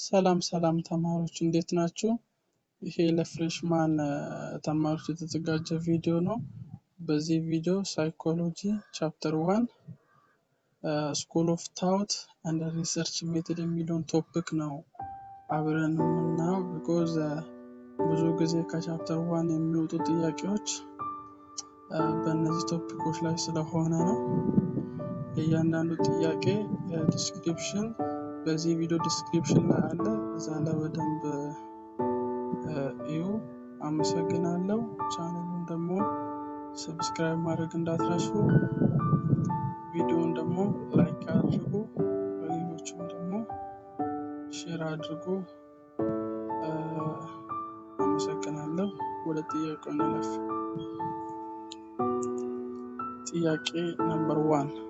ሰላም ተማሪዎች እንዴት ናችሁ? ይሄ ለፍሬሽማን ተማሪዎች የተዘጋጀ ቪዲዮ ነው። በዚህ ቪዲዮ ሳይኮሎጂ ቻፕተር 1 ስኩል ኦፍ ታውት ኤንድ ሪሰርች ሜተድ የሚለውን ቶፒክ ነው አብረን የምናየው። ቢኮዝ ብዙ ጊዜ ከቻፕተር 1 የሚወጡ ጥያቄዎች በእነዚህ ቶፒኮች ላይ ስለሆነ ነው። እያንዳንዱ ጥያቄ ዲስክሪፕሽን በዚህ ቪዲዮ ዲስክሪፕሽን ላይ አለ። እዛ ላይ በደንብ እዩ። አመሰግናለሁ። ቻናሉን ደግሞ ሰብስክራይብ ማድረግ እንዳትረሱ። ቪዲዮውን ደግሞ ላይክ አድርጉ፣ ለሌሎችም ደግሞ ሼር አድርጉ። አመሰግናለሁ። ወደ ጥያቄው እንለፍ። ጥያቄ ነምበር 1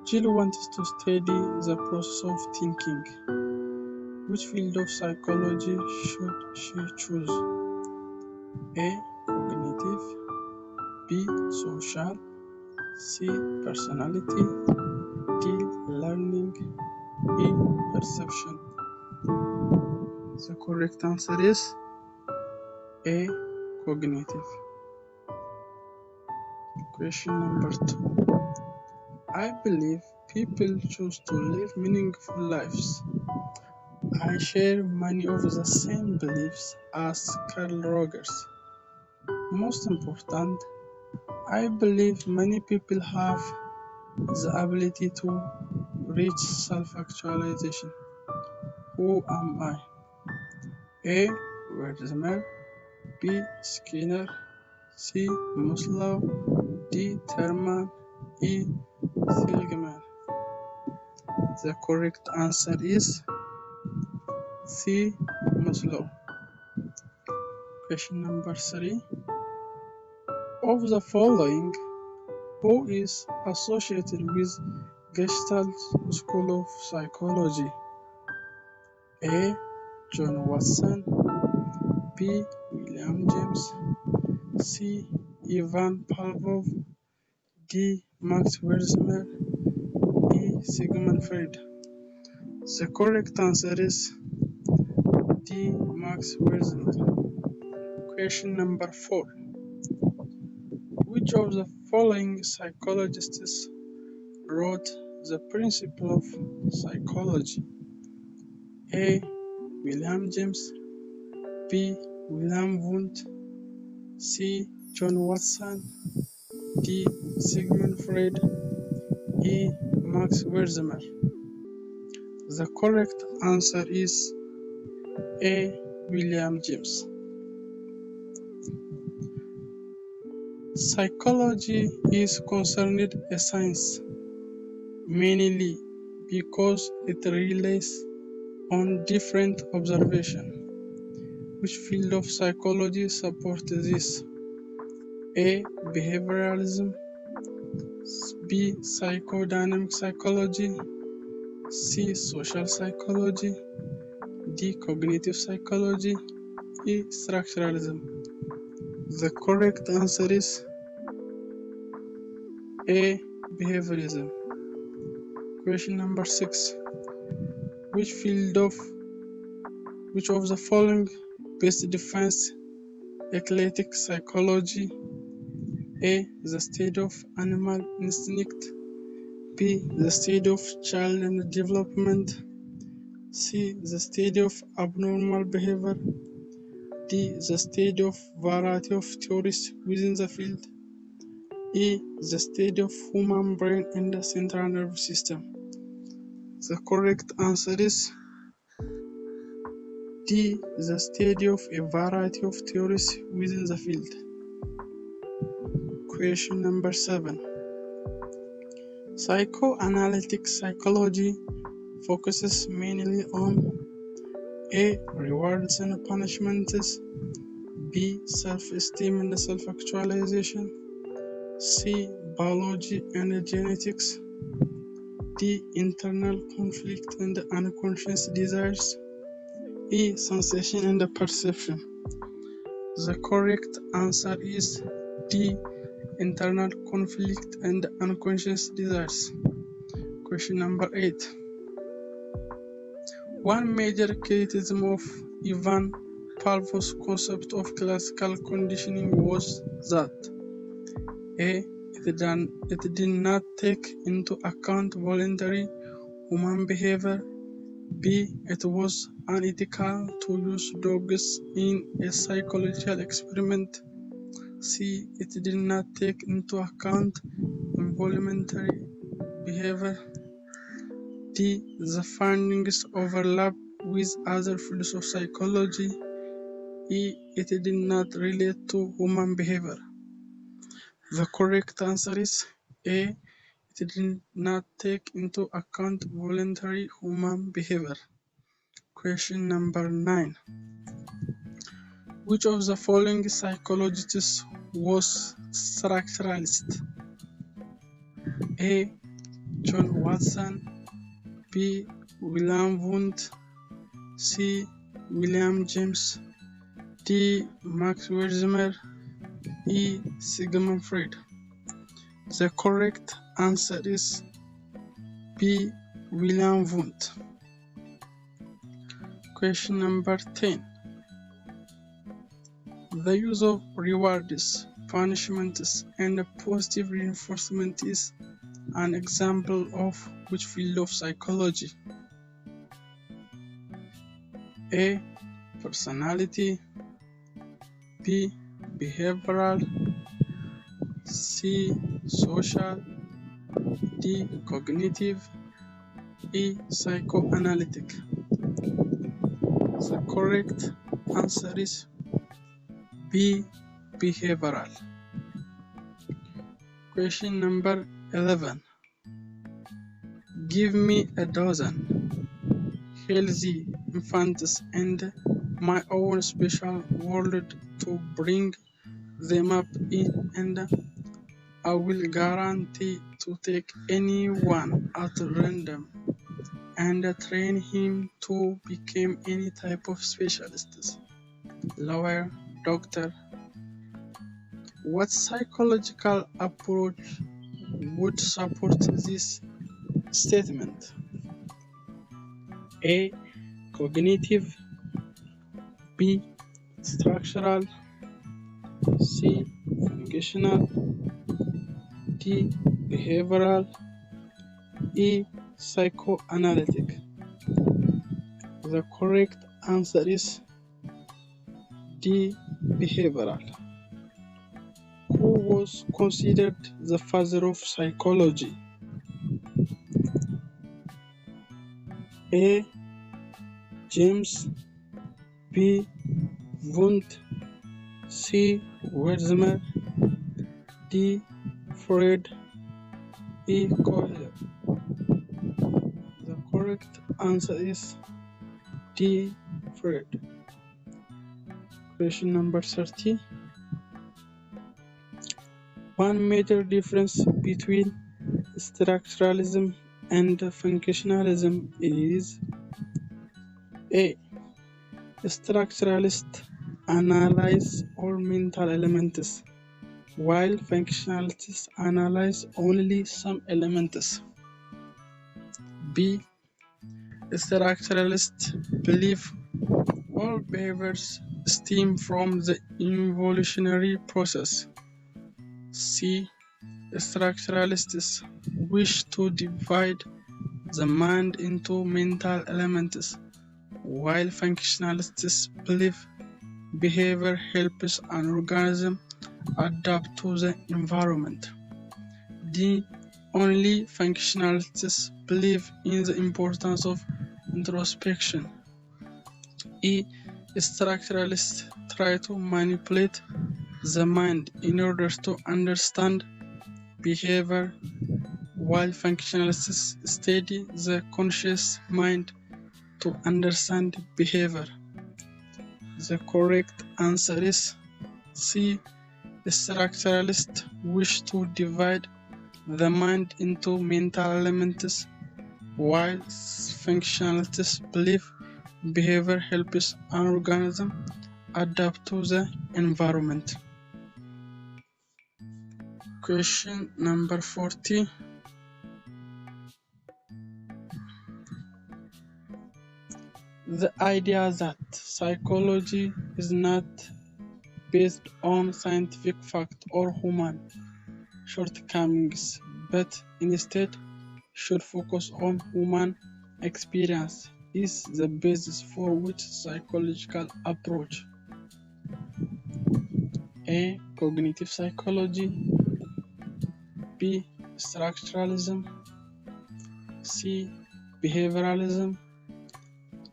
Jill wants to study the process of thinking. Which field of psychology should she choose? A. Cognitive, B. Social, C. Personality, D. Learning, E. Perception. The correct answer is A. Cognitive. Question number 2. I believe people choose to live meaningful lives. I share many of the same beliefs as Carl Rogers. Most important, I believe many people have the ability to reach self-actualization. Who am I? A. Wertheimer, B. Skinner, C. Maslow, D. Terman, E. Seligman. The correct answer is C. Maslow. Question number 3. Of the following, who is associated with Gestalt School of Psychology? A. John Watson, B. William James, C. Ivan Pavlov, D. Max Wertheimer, E. Sigmund Freud. The correct answer is D. Max Wertheimer. Question number 4. Which of the following psychologists wrote The Principle of Psychology? A. William James, B. William Wundt, C. John Watson, D. Sigmund Freud, E. Max Wertheimer. The correct answer is A. William James. Psychology is considered a science mainly because it relies on different observation. Which field of psychology supports this? A. Behavioralism, B. Psychodynamic psychology, C. Social psychology, D. Cognitive psychology, E. Structuralism. The correct answer is A. Behaviorism. Question number 6. Which of the following best defines eclectic psychology? A. The state of animal instinct, B. The state of child development, C. The state of abnormal behavior, D. The state of variety of theories within the field, E. The state of human brain and the central nervous system. The correct answer is D. The study of a variety of theories within the field. Question number 7. Psychoanalytic psychology focuses mainly on A. Rewards and punishments, B. Self-esteem and self-actualization, C. Biology and genetics, D. Internal conflict and unconscious desires, E. Sensation and perception. The correct answer is D. Internal conflict and unconscious desires. Question number 8. One major criticism of Ivan Pavlov's concept of classical conditioning was that A. It did not take into account voluntary human behavior. B. It was unethical to use dogs in a psychological experiment. C. It did not take into account involuntary behavior. D. The findings overlap with other fields of psychology. E. It did not relate to human behavior. The correct answer is A. It did not take into account voluntary human behavior. Question number 9. Which of the following psychologists was structuralist? A. John Watson. B. William Wundt. C. William James. D. Max Wertheimer. E. Sigmund Freud. The correct answer is B. William Wundt. Question number 10. The use of rewards, punishments, and positive reinforcement is an example of which field of psychology? A. Personality. B. Behavioral. C. Social. D. Cognitive. E. Psychoanalytic. The correct answer is B. Behavioral. Question number 11. Give me a dozen healthy infants and my own special world to bring them up in, and I will guarantee to take anyone at random and train him to become any type of specialist, lawyer, doctor. What psychological approach would support this statement? A. Cognitive. B. Structural. C. Functional. D. Behavioral. E. Psychoanalytic. The correct answer is D. Behavioral. Who was considered the father of psychology? A. James. B. Wundt. C. Wertheimer. D. Freud. E. Kohler. The correct answer is D. Freud. Question number 30. One major difference between structuralism and functionalism is A. Structuralists analyze all mental elements, while functionalists analyze only some elements. B. Structuralists believe all behaviors stem from the evolutionary process. C. Structuralists wish to divide the mind into mental elements, while functionalists believe behavior helps an organism adapt to the environment. D. Only functionalists believe in the importance of introspection. E. Structuralists try to manipulate the mind in order to understand behavior, while functionalists study the conscious mind to understand behavior. The correct answer is C. Structuralists wish to divide the mind into mental elements, while functionalists believe behavior helps an organism adapt to the environment. Question number 40. The idea that psychology is not based on scientific fact or human shortcomings, but instead should focus on human experience is the basis for which psychological approach. A. Cognitive psychology. B. Structuralism. C. Behavioralism.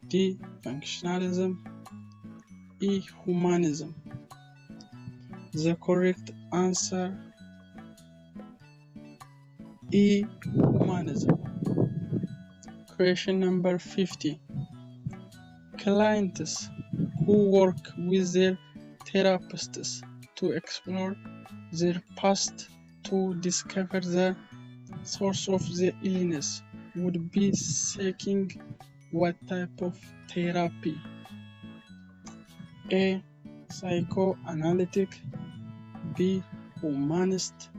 D. Functionalism. E. Humanism. The correct answer E. Humanism. Question number 50. Clients who work with their therapists to explore their past to discover the source of the illness would be seeking what type of therapy? A. Psychoanalytic. B. Humanist.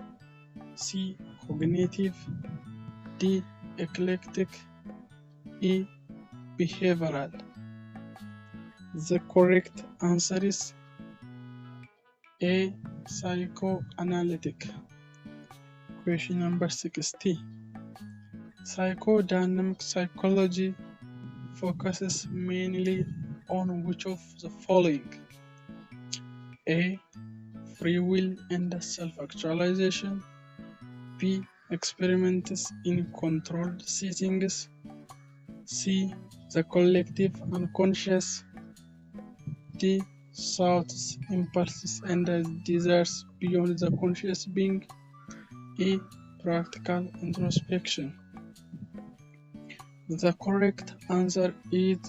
C. Cognitive. D. Eclectic. E. Behavioral. The correct answer is A. Psychoanalytic. Question number 60. Psychodynamic psychology focuses mainly on which of the following? A. Free will and self-actualization. B. Experiments in controlled settings. C. The collective unconscious. D. Thoughts, impulses, and desires beyond the conscious being. E. Practical introspection. The correct answer is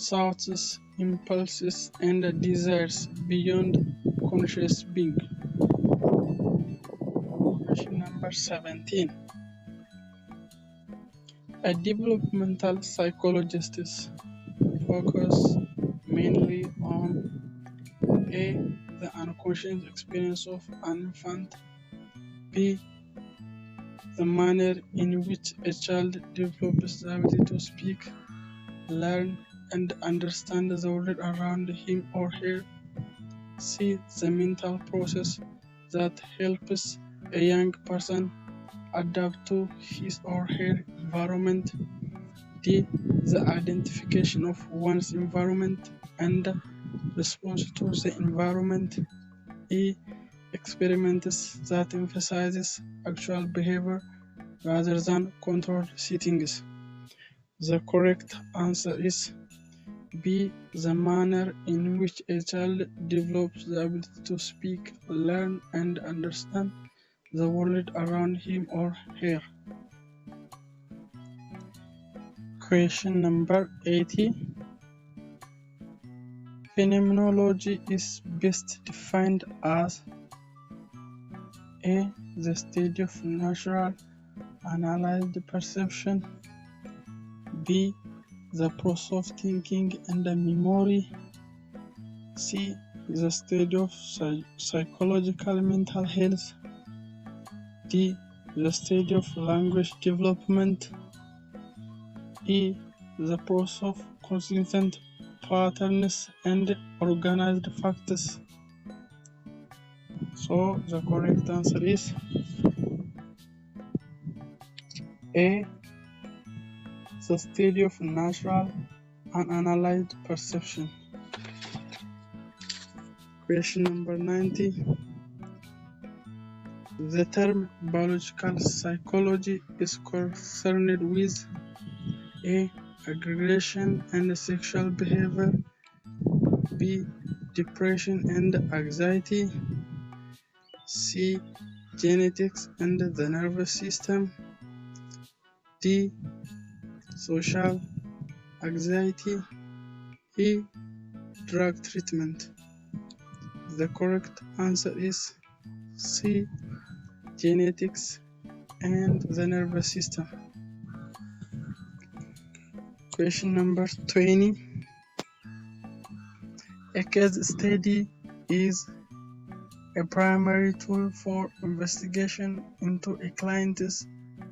thoughts, impulses, and desires beyond conscious being. Question number 17. A developmental psychologist focus mainly on A. The unconscious experience of an infant. B. The manner in which a child develops the ability to speak, learn, and understand the world around him or her. C. The mental process that helps a young person adapt to his or her environment. D. The identification of one's environment and response to the environment. E. Experiments that emphasizes actual behavior rather than controlled settings. The correct answer is B. The manner in which a child develops the ability to speak, learn, and understand the world around him or her. Question number 80. Phenomenology is best defined as A. The state of natural analyzed perception. B. The process of thinking and memory. C. The state of psychological mental health. D. The state of language development. E. The process of consistent patterns and organized facts. So the correct answer is A. The state of natural and analyzed perception. Question number 90. The term biological psychology is concerned with A. Aggregation and sexual behavior. B. Depression and anxiety. C. Genetics and the nervous system. D. Social anxiety. E. Drug treatment. The correct answer is C. Genetics and the nervous system. Question number 20. A case study is a primary tool for investigation into a client's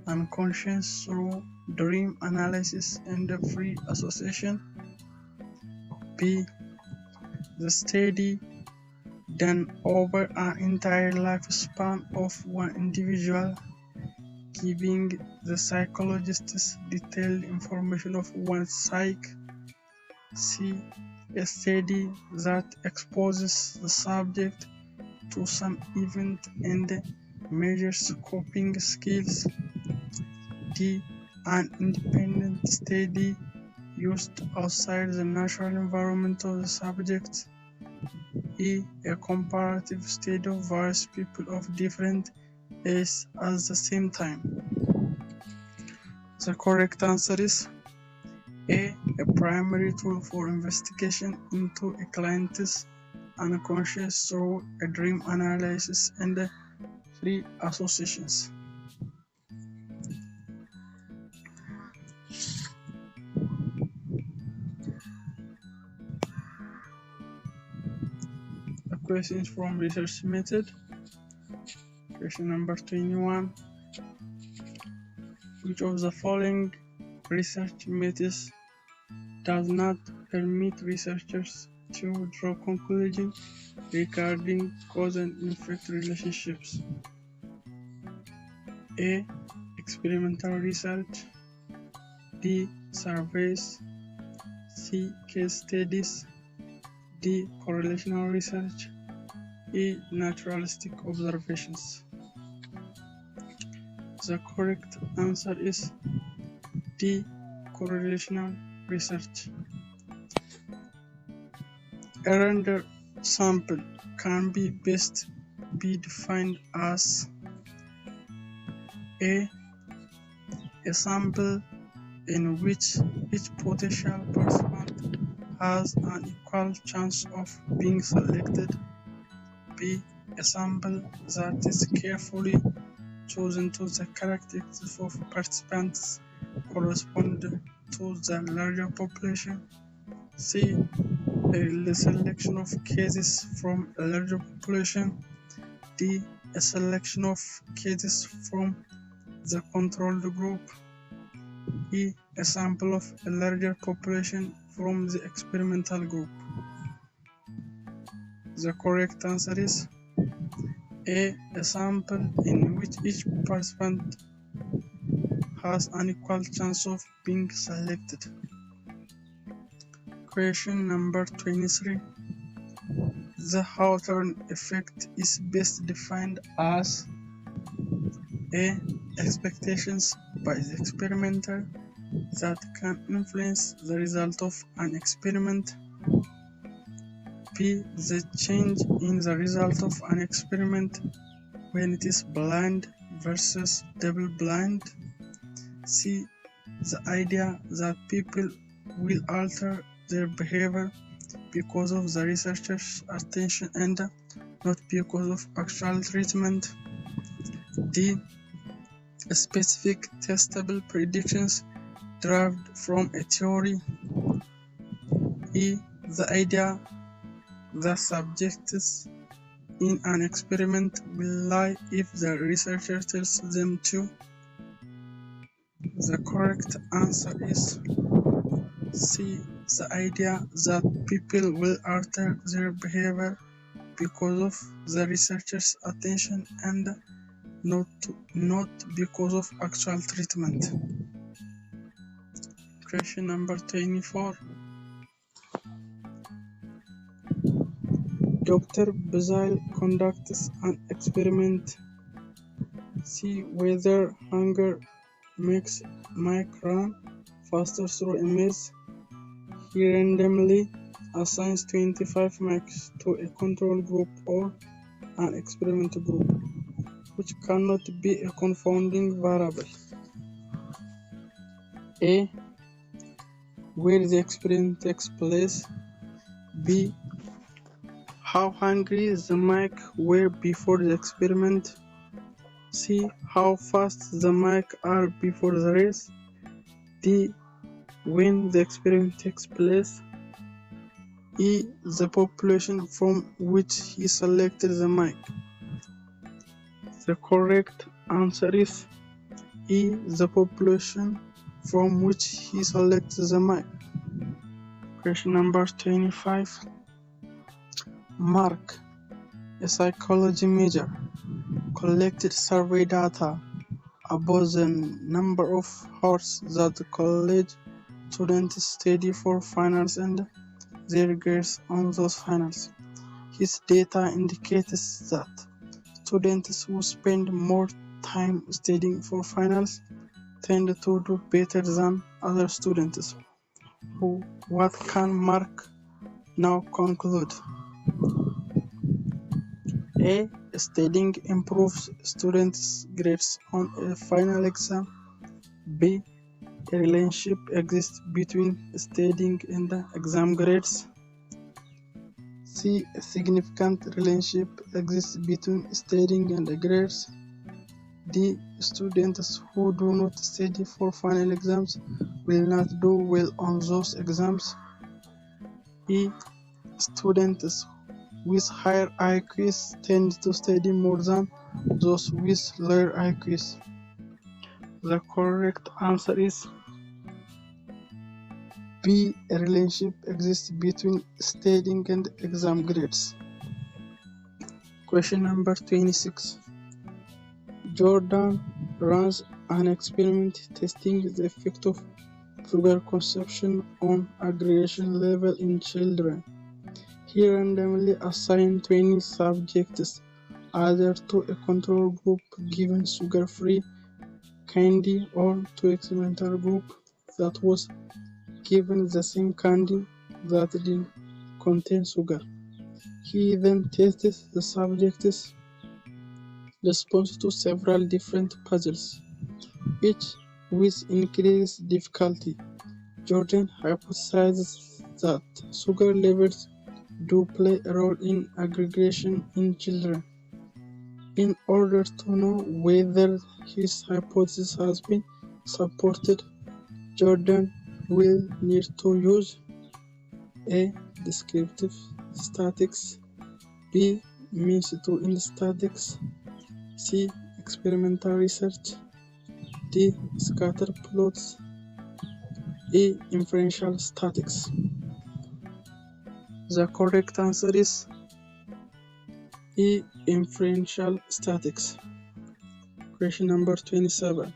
unconscious through dream analysis and free association. B. The study done over an entire lifespan of one individual, giving the psychologists detailed information of one's psych. C. A study that exposes the subject to some event and measures coping skills. D. An independent study used outside the natural environment of the subject. E. A comparative study of various people of different ages at the same time. The correct answer is A. A primary tool for investigation into a client's unconscious through a dream analysis and free associations. The questions from research method. Question number 21. Which of the following research methods does not permit researchers to draw conclusions regarding cause and effect relationships? A. Experimental research. B. Surveys. C. Case studies. D. Correlational research. E. Naturalistic observations. The correct answer is D. Correlational research. A random sample can be best be defined as A. A sample in which each potential participant has an equal chance of being selected. B. A sample that is carefully chosen to the characteristics of participants correspond to the larger population. C. A selection of cases from a larger population. D. A selection of cases from the controlled group. E. A sample of a larger population from the experimental group. The correct answer is A. A sample in which each participant has an equal chance of being selected. Question number 23. The Hawthorne effect is best defined as A. Expectations by the experimenter that can influence the result of an experiment. B. The change in the result of an experiment when it is blind versus double-blind. C. The idea that people will alter their behavior because of the researcher's attention and not because of actual treatment. D. Specific testable predictions derived from a theory. E. The idea that subjects in an experiment will lie if the researcher tells them to. The correct answer is C. The idea that people will alter their behavior because of the researcher's attention and not because of actual treatment. Question number 24. Dr. Bazile conducts an experiment. See whether hunger makes Mike run faster through a maze. He randomly assigns 25 mics to a control group or an experimental group, which cannot be a confounding variable. A. Where the experiment takes place. B. How hungry the mic were before the experiment. C. How fast the mic are before the race. D. When the experiment takes place. E. The population from which he selected the mic. The correct answer is E. The population from which he selected the mic. Question number 25. Mark, a psychology major, collected survey data about the number of hours that college students study for finals and their grades on those finals. His data indicates that students who spend more time studying for finals tend to do better than other students. What can Mark now conclude? A. Studying improves students' grades on a final exam. B. A relationship exists between studying and the exam grades. C. A significant relationship exists between studying and the grades. D. Students who do not study for final exams will not do well on those exams. E. Students with higher IQs tend to study more than those with lower IQs. The correct answer is B. A relationship exists between studying and exam grades. Question number 26. Jordan runs an experiment testing the effect of sugar consumption on aggregation level in children. He randomly assigned 20 subjects either to a control group given sugar-free candy or to an experimental group that was given the same candy that didn't contain sugar. He then tested the subjects' response to several different puzzles, each with increased difficulty. Jordan hypothesized that sugar levels do play a role in aggregation in children. In order to know whether his hypothesis has been supported, Jordan will need to use A. Descriptive statistics, B. Means to end statistics, C. Experimental research, D. Scatter plots, E. Inferential statistics. The correct answer is E. Inferential statistics. Question number 27.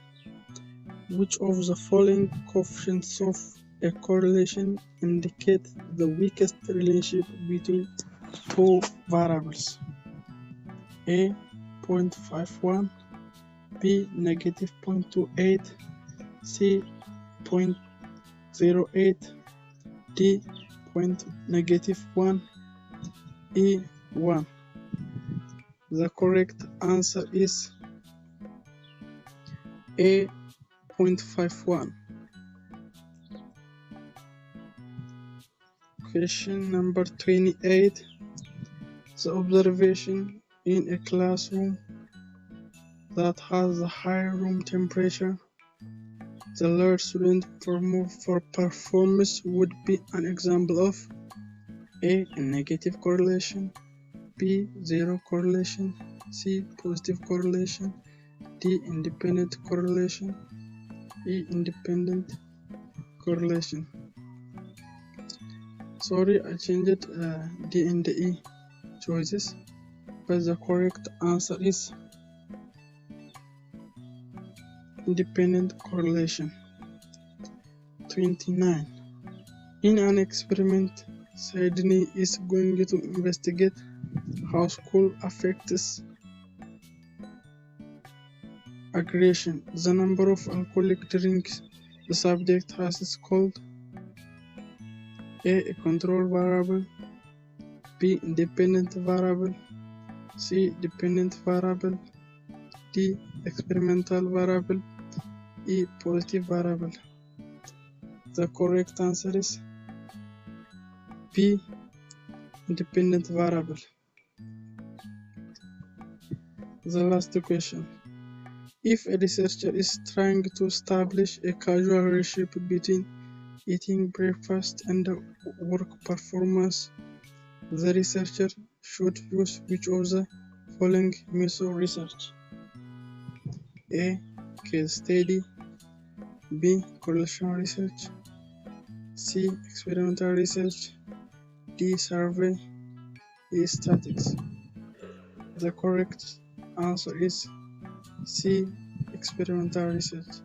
Which of the following coefficients of a correlation indicate the weakest relationship between two variables? A. 0.51, B. negative 0.28, C. 0.08, D. -1, E. 1. The correct answer is A. 0.51. Question number 28. The observation in a classroom that has a higher room temperature, the lower student performance would be an example of A. A negative correlation, B. Zero correlation, C. Positive correlation, D. Independent correlation, E. Independent correlation. Sorry, I changed D and the E choices, but the correct answer is independent correlation. 29. In an experiment, Sydney is going to investigate how school affects aggregation. The number of alcoholic drinks the subject has is called A. Control variable, B. Independent variable, C. Dependent variable, D. Experimental variable, E. Positive variable. The correct answer is B. Independent variable. The last question. If a researcher is trying to establish a causal relationship between eating breakfast and work performance, the researcher should use which of the following methods of research? A. Case study, B. Correlation research, C. Experimental research. D. Survey. E. Statistics. The correct answer is C. Experimental research.